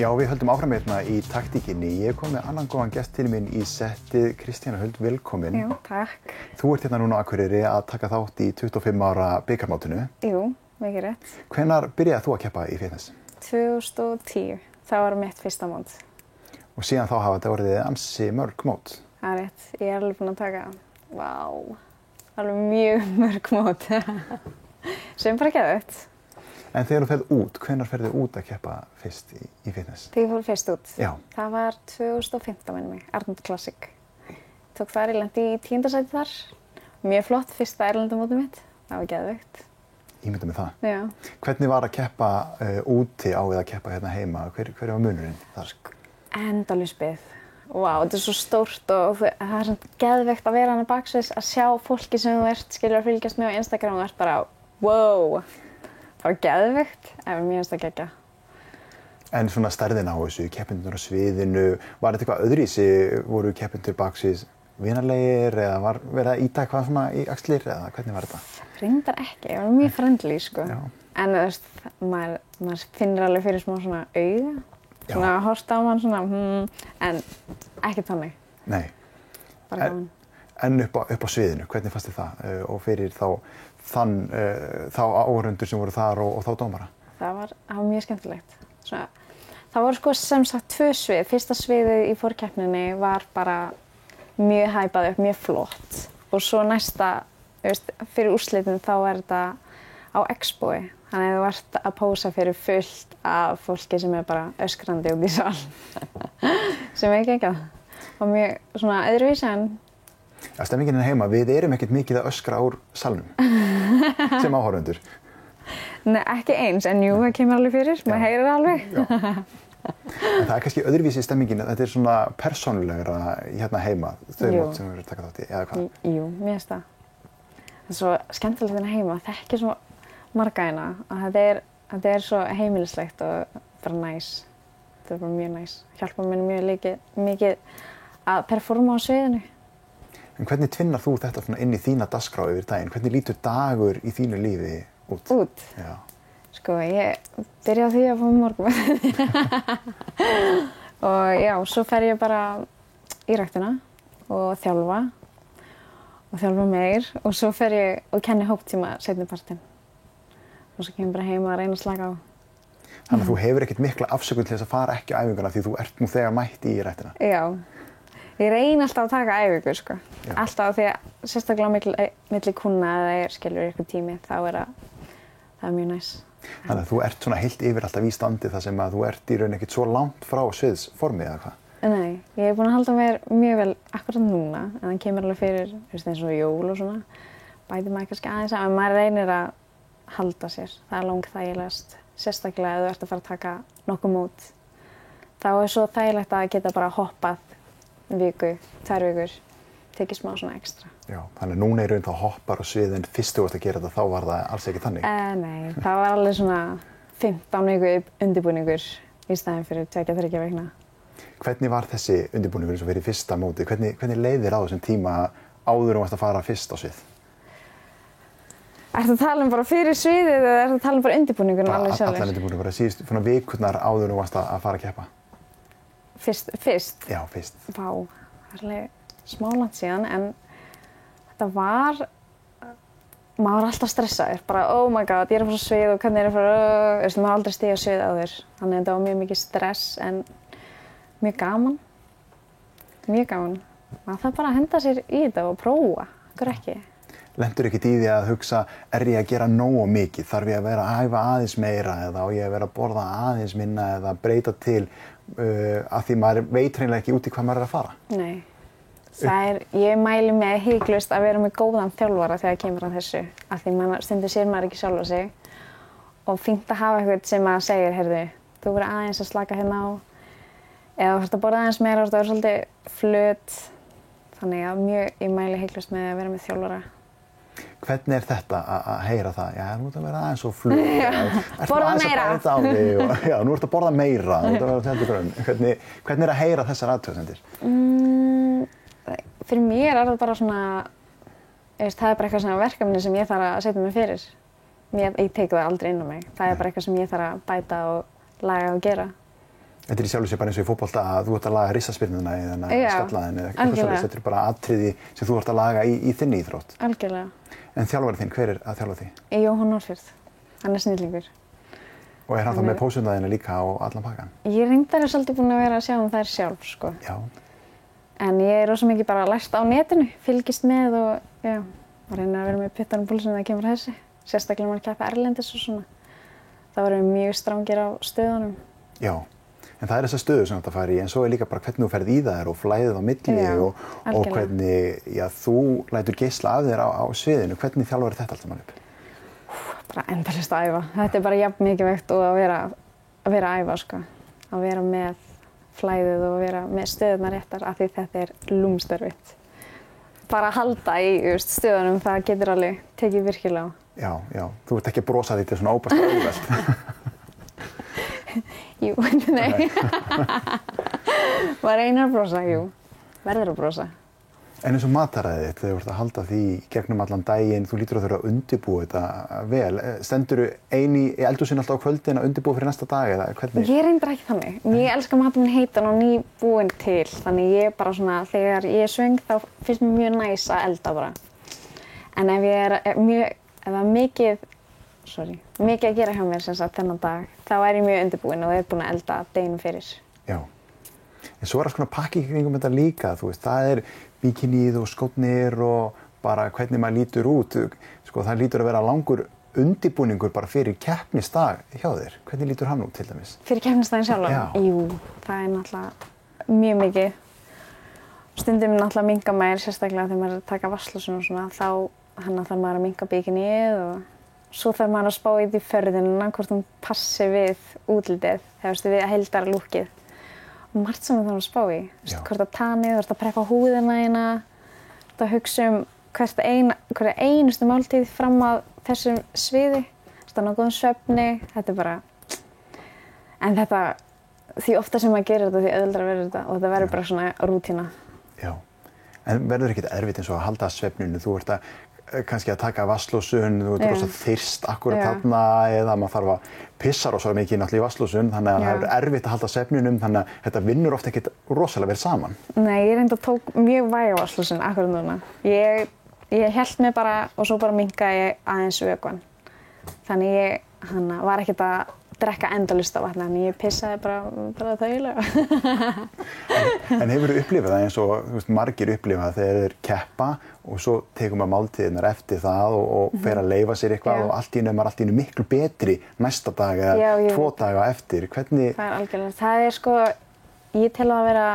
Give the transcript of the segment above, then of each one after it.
Já, við höldum áfram hérna í taktíkinni. Ég kom með annan góðan gest til minn í settið. Kristjana Huld, velkomin. Jú, takk. Þú ert hérna núna á Akureyri að taka þátt í 25 ára bikarmótinu. Jú, mikið rétt. Hvenær byrjaði þú að keppa í fitness? 2010, það var mitt fyrsta mót. Og síðan þá hafa þetta orðið ansi mörg mót. Það er rétt, ég er alveg búin að taka, alveg mjög mörg mót. Sem bara geðveikt. En þegar þú ferð út, hvenær ferðu út að keppa fyrst í fitness? Þegar ég fór fyrst út? Já. Það var 2015 minnum mig, Arnold Classic. Tók þar, ég lenti í 10. sæti þar. Mjög flott, fyrsta erlendamótið mitt. Það var geðveikt. Ímynda með það. Já. Hvernig var að keppa úti á við að keppa hérna heima? Hver var munurinn þar? Endalaus bið. Þetta er svo stórt og það er svona geðveikt að vera hana baksviðs að sjá fólki sem þú ert, skilur að fylgjast með á Instagram og þú ert bara, wow. Það var geðveikt, ef mér finnst það geggjað. En svona stærðin á þessu, keppendurnir á sviðinu, var þetta eitthvað öðruvísi? Voru keppendur baksviðs vinarlegir eða var verið að ýta eitthvað svona í axlir eða hvernig var þetta? Reyndar ekki, ég var mjög friendly sko. Já. En þú veist, maður finnur alveg fyrir smá svona auga, svona að horsta á mann svona, en ekki þannig. Nei. Bara gaman. En upp á sviðinu, hvernig fannst þér það? Og fyrir þá áhorfendur sem voru þar og þá dómara? Það var mjög skemmtilegt. Það voru sko sem sagt 2 svið. Fyrsta sviðið í forkeppninni var bara mjög hæpað upp, mjög flott. Og svo næsta, fyrir úrslitin þá er þetta á Expoi. Þannig að þú ert að pósa fyrir fullt af fólki sem er bara öskrandi út í sal. Sem er geggjað. Og mjög svona öðruvísi en Já, stemmingin heima, við erum ekkert mikið að öskra úr salnum sem áhorfendur. Nei, ekki eins, en jú, það kemur alveg fyrir, maður heyrir það alveg. En það er kannski öðruvísi stemmingin, þetta er svona persónulegra hérna heima, þau mót sem við erum að taka þátt í, eða hvað? Jú, mér finnst það. Það er svo skemmtilegt hérna heima, þekkir svo marga hérna, að þetta er svo heimilislegt og bara næs. Þetta er bara mjög næs. Hjálpar mér mjög mikið að performa á sviðinu. En hvernig tvinnar þú þetta svona inn í þína dagskrá yfir daginn? Hvernig lítur dagur í þínu lífi út? Út? Já. Sko, ég byrja á því að fá morgunmat. Og já, svo fer ég bara í ræktina og þjálfa meir og svo fer ég og kenni hóptíma seinni partinn. Og svo kemur bara heim að reyna að slaka á. Þannig að þú hefur ekkert mikla afsökun til þess að fara ekki á æfinguna því þú ert nú þegar mætt í ræktina? Já. Ég reyni alltaf að taka æfingu, sko. Já. Alltaf því að sérstaklega milli kúnna eða ég skilur ykkur tími, þá er það mjög næs. Þannig að þú ert svona heilt yfir alltaf í standi þar sem að þú ert í raun ekkert svo langt frá sviðsformi eða hvað? Nei, ég er búin að halda mér mjög vel akkurat núna, en það kemur alveg fyrir, eins og jól og svona, bætir maður kannski aðeins að, en maður reynir að halda sér. Það er langþægilegast, sérstaklega ef þú ert að fara að taka nokkuð mót. Þá er svo þægilegt að geta bara hoppað viku, 2 vikur, tekið smá svona ekstra. Já, þannig að núna í raun þá hoppar á svið en fyrst þú varst að gera þetta, þá var það alls ekki þannig? Nei, það var alveg svona 15 viku undirbúningur í staðinn fyrir 2-3 vikna. Hvernig var þessi undirbúningur eins og fyrir fyrsta móti? Hvernig leið þér á þessum tíma áður varst að fara fyrst á svið? Ertu að tala bara fyrir sviðið eða ertu að tala bara undirbúningurinn alveg sjálfur? Allan undirbúningur, bara síðust svona vikurnar áður varst að fara að keppa? Fyrst? Já, fyrst. Vá, það er alveg smá langt síðan, en þetta var, maður var alltaf stressaður, bara oh my god, ég er að fara á svið og hvernig er að fara, maður har aldrei stigið á svið áður, þannig að þetta var mjög mikið stress en mjög gaman. Maður þarf bara að henda sér í þetta og prófa, okkur ekki. Lentur ekkert í því að hugsa, er ég að gera nógu mikið? Þarf ég að vera að æfa aðeins meira eða á ég að vera að borða aðeins minna eða breyta til af því maður veit hreinlega ekki út í hvað maður er að fara? Nei, ég mæli með hiklaust að vera með góðan þjálfara þegar kemur að þessu. Af því stundum sér maður ekki sjálfa sig og fínt að hafa eitthvað sem að segja, heyrðu, þú verður aðeins að slaka hérna á eða þú þarft að borða aðeins meira og þú er svolítið flöt. Þannig að ég mæli hiklaust með að vera með þjálfara. Hvernig er þetta að heyra það? Já, nú ert að vera aðeins svo flug. Borða meira. Já, nú ert að borða meira. Nú ert að vera þendur grunn. Hvernig er að heyra þessar athugasemdir? Fyrir mér er það bara svona, það er bara eitthvað svona verkefni sem ég þarf að setja mig fyrir. Ég tek það aldrei inn á mig. Það er bara eitthvað sem ég þarf að bæta og laga og gera. Þetta í sjálfu sér bara eins og í fótbolta að þú ert að laga rissaspyrnuna eða skallaðin eða eitthvað svoleiðis. Þetta bara atriði sem þú ert að laga í þinni íþrótt. Algjörlega. En þjálfarinn þinn, hver að þjálfa því? Jóhann Norfjörð. Hann snillingur. Og hann þá með pósundaðina líka á allan pakkan? Ég reyndar svolítið búin að vera að sjá þær sjálf, sko. Já. En ég rosa mikið bara lært á netinu, fylgist með og reyna að vera með puttanum púlsinn þegar það kemur þessi. Sérstaklega maður keppa erlendis og svona. Það voru mjög strangir á stöðunum. Já. En það þessar stöður sem þetta fari í, en svo líka bara hvernig þú ferð í þær og flæðið á milli og hvernig þú lætur geisla af þér á sviðinu. Hvernig þjálfar þetta allt saman upp? Bara endalaust að æfa. Þetta bara jafn mikilvægt og að vera að æfa, sko. Að vera með flæðið og vera með stöðurnar réttar af því þetta lúmstörfitt. Bara að halda í stöðunum, það getur alveg tekið virkilega á. Já. Þú ert ekki að brosa því til svona óbært auðvelt. Jú, nei. Var einar að brosa, jú. Verður að brosa. En eins og mataræðið þitt, þegar þú ert að halda því gegnum allan daginn, þú lítur að þurfa að undirbúa þetta vel. Stendurðu ein í eldhúsinu alltaf á kvöldin að undirbúa fyrir næsta dag eða hvernig? Ég reyndar ekki þannig. Ég elska maturinn heitan og nýbúinn til. Þannig ég bara svona, þegar ég er svöng þá finnst mér mjög næs að elda bara. En ef ég er mikið að gera hjá mér sem sagt þennan dag, þá er ég mjög undirbúinn og er búin að elda deginum fyrir. Já. En svo alls konar pakki í kringum þetta líka, þú veist, það bikinið og skórnir og bara hvernig maður lítur út. Sko, það lítur að vera langur undirbúningur bara fyrir keppnisdag hjá þér. Hvernig lítur hann út til dæmis? Fyrir keppnisdaginn sjálfan? Já. Jú, það náttúrulega mjög mikið. Stundum náttúrulega minnka maður, sérstaklega þegar maður er að taka vatnslösun og svona, þá þarf maður að minnka bikinið og svo þarf maður að spá í því förðunina, hvort hún passi við útlitið, við heildara lúkkið. Og margt sem það þarf að spá í. Hvort að tanið, þú ert að preppa húðina þína, þú ert að hugsa hverja einustu máltíð fram að þessum sviði. Þú ert að ná góðum svefni, þetta bara... En þetta, því ofta sem maður gerir þetta, því auðveldara verður þetta og þetta verður bara svona rútína. Já. En verður ekkert erfitt eins og að halda svefninu? Þú ert að kannski að taka vatnslósun, þú ert rosa þyrst akkurat þarna eða maður þarf að pissa rosa mikið náttúrulega í vatnslósun þannig að það er erfitt að halda svefninum þannig að þetta vinnur oft ekkert rosalega vel saman. Nei, ég reyndar tók mjög væg á vatnslósun akkurat núna. Ég hélt mig bara og svo bara minnkaði ég aðeins vökvann. Þannig ég var ekkert að drekka endalaust af vatni, þannig ég pissaði bara þægilega. En hefurðu upplifað það eins og margir upplifað þegar þeir keppa og svo tekur maður máltíðirnar eftir það og fer að leyfa sér eitthvað og allt í einu er maður allt í einu miklu betri næsta dag eða 2 daga eftir. Hvernig? Það er algjörlega. Það er sko, ég tel að vera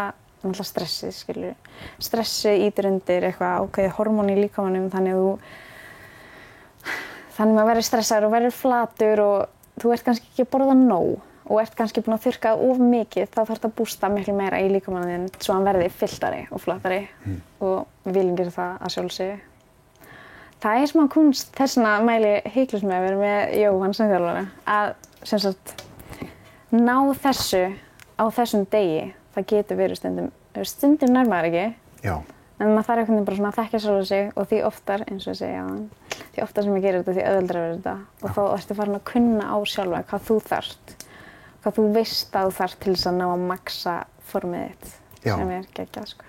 náttúrulega stressið, skilur. Stressið ýtir undir eitthvað ákveðið hormón í líkamanum þannig maður verður stressaður og verður flatur og þú ert kannski ekki að borða nóg og ert kannski búin að þurrka of mikið, þá þarf þetta að bústa miklu meira í líkamann þinn svo hann verði fylltari og flattari og við viljum gera það að sjálfsögðu. Það er smá kunst, þess vegna mæli Heiklus með að vera með Jóhann sem þjálfara að sem sagt ná þessu á þessum degi, það getur verið stundum nær maður ekki. Já. En maður þarf einhvern veginn bara svona að þekkja sjálfa sig og því oftar, eins og ég segi áðan, því oftar sem ég gerir þetta því auðveldara verður þetta og þá ertu farin að kunna á sjálfa hvað þú þarft, hvað þú veist að þú þarft til þess að ná að maxa formið þitt sem er geggjað, sko.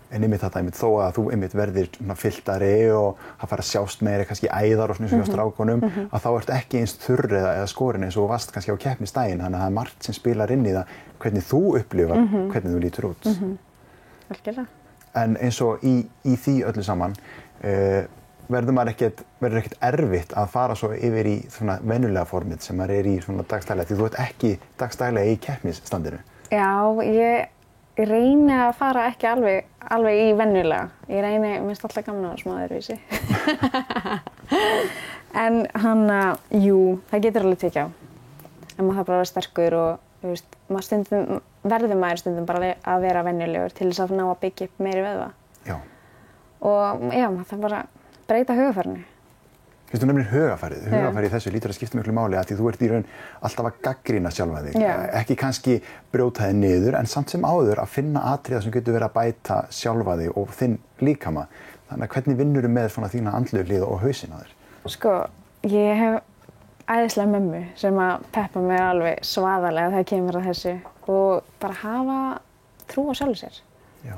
En þetta þó að þú verðir fylltari og það fara að sjást meira kannski æðar og svona eins og hjá strákunum að þá ertu ekki eins þurr eða skorin eins og varst kannski á keppnisdaginn þannig að það er margt sem spilar inn í það hvernig þú upplifar hvernig þú lítur út. Algjörlega. En eins og í því öllu saman verður ekkert erfitt að fara svo yfir í svona venjulega formið sem maður er í svona dagstaglega því þú ert ekki dagstaglega í keppnisstandinu. Já, ég reyni að fara ekki alveg í venjulega. Mér finnst alltaf gaman að vera smá öðruvísi. En jú, það getur alveg tekið á. En maður þarf bara að vera sterkur og verður maður stundum bara að vera venjulegur til þess að ná að byggja upp meiri vöðva. Já. Og maður þarf bara að breyta hugarfarinu. Þú nefnir hugarfarið. Hugarfarið þessu lítur að skipta miklu máli að því þú ert í raun alltaf að gagnrýna sjálfa þig. Ekki kannski brjóta þig niður en samt sem áður að finna atriða sem getur verið að bæta sjálfa þig og þinn líkama. Þannig að hvernig vinnurðu með svona þína andlegu hlið og hausinn á þér? Sko, ég hef æðislega mömmu sem að peppa mig alveg svaðalega þegar kemur að þessu og bara hafa trú á sjálfu sér. Já.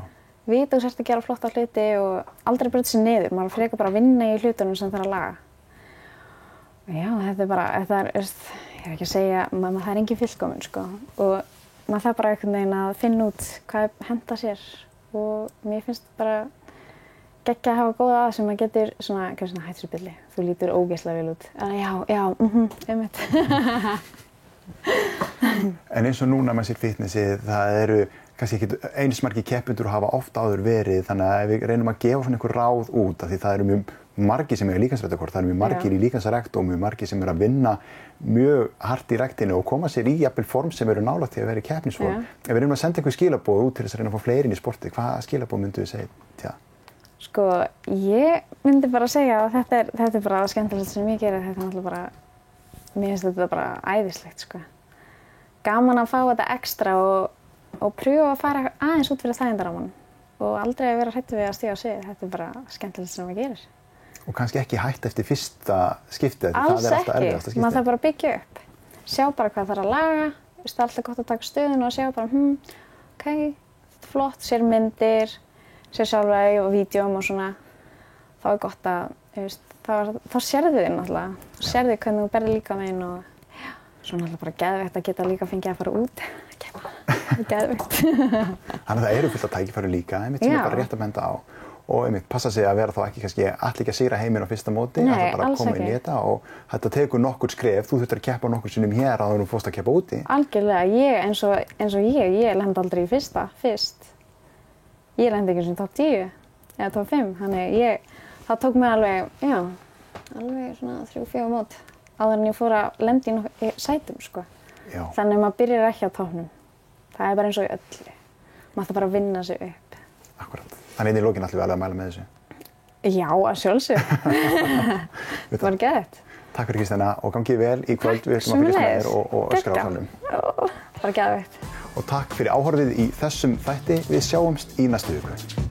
Vita þú sért að gera flotta hluti og aldrei brjóta sig niður, maður frekar bara að vinna í hlutunum sem þarf að laga. Já, þetta er, ég er ekki að segja, það er engin fullkomin sko og maður þarf bara einhvern veginn að finna út hvað henta sér og mér finnst bara geggja að hafa góða að sem maður getur svona hættu þessu billi, þú lítur ógeðslega vel út. Já, einmitt. En eins og núna með sér fitnessið, það eru kannski ekki eins margir keppendur hafa oft áður verið, þannig að ef við reynum að gefa svona einhver ráð út af því það eru mjög margir sem eru líkamsræktakort, það eru mjög margir í líkamsrækt og mjög margir sem eru að vinna mjög hart í ræktinni og koma sér í jafnvel form sem eru nálægt því að vera í keppnisform. Ef við reynum að senda einhver skilaboð út til þess að reyna að fá fleiri inn í sportið, hvað skilaboð myndu við segja til það? Sko, ég myndi bara segja að þetta er bara skemmtilegt sem ég geri, þetta er náttúrulega bara, mér finnst þetta bara æðislegt sko. Gaman að fá þetta ekstra og pröfa að fara aðeins út fyrir þægindarammann og aldrei að vera hræddur við að stíga á svið, þetta er bara skemmtilegt sem maður gerir. Og kannski ekki hætt eftir fyrsta skiptið, það er alltaf erfiðasta skiptið. Maður þarf bara að byggja upp, sjá bara hvað þarf að laga, það er alltaf gott að taka stöðuna og sjá bara, ok, þetta er flott, sér myndir, sér sjálfa og vídeóm og svona, þá er gott að, þá sérðu þig náttúrulega, þá sérðu hvernig þú berði líkaminn og svo náttúrulega bara geðveikt að geta líka fengið að fara út, geðveikt. Þannig að það eru fullt af tækifæri líka, einmitt sem er bara rétt að benda á. Og einmitt passa sig að vera þá ekki kannski allir ekki að sigra heiminn á fyrsta móti, Nei, að bara koma inn í þetta og þetta tekur nokkur skref, þú þurftir að keppa nokkur sinnum hér áður en þú fórst að keppa úti. Algjörlega, eins og ég lendi aldrei í fyrst. Ég lendi ekki sem top 10 eða top 5, þannig það tók mig alveg svona 3-4 mót áður en ég fór að lenda í sætum sko. Já. Þannig að maður byrjar ekki á toppnum. Það er bara eins og í öllu. Maður þarf bara að vinna sig upp. Akkurat. Þannig í lokin ætlum við alveg að mæla með þessu. Já, að sjálfsögðu. Það var geðveikt. Takk fyrir Kristjana og gangið vel í kvöld, við ætlum að fylgjast með þér og öskra á salnum. Það var geðveikt. Og takk fyrir áhorfið í þessum þætti, við sjáumst í næstu viku.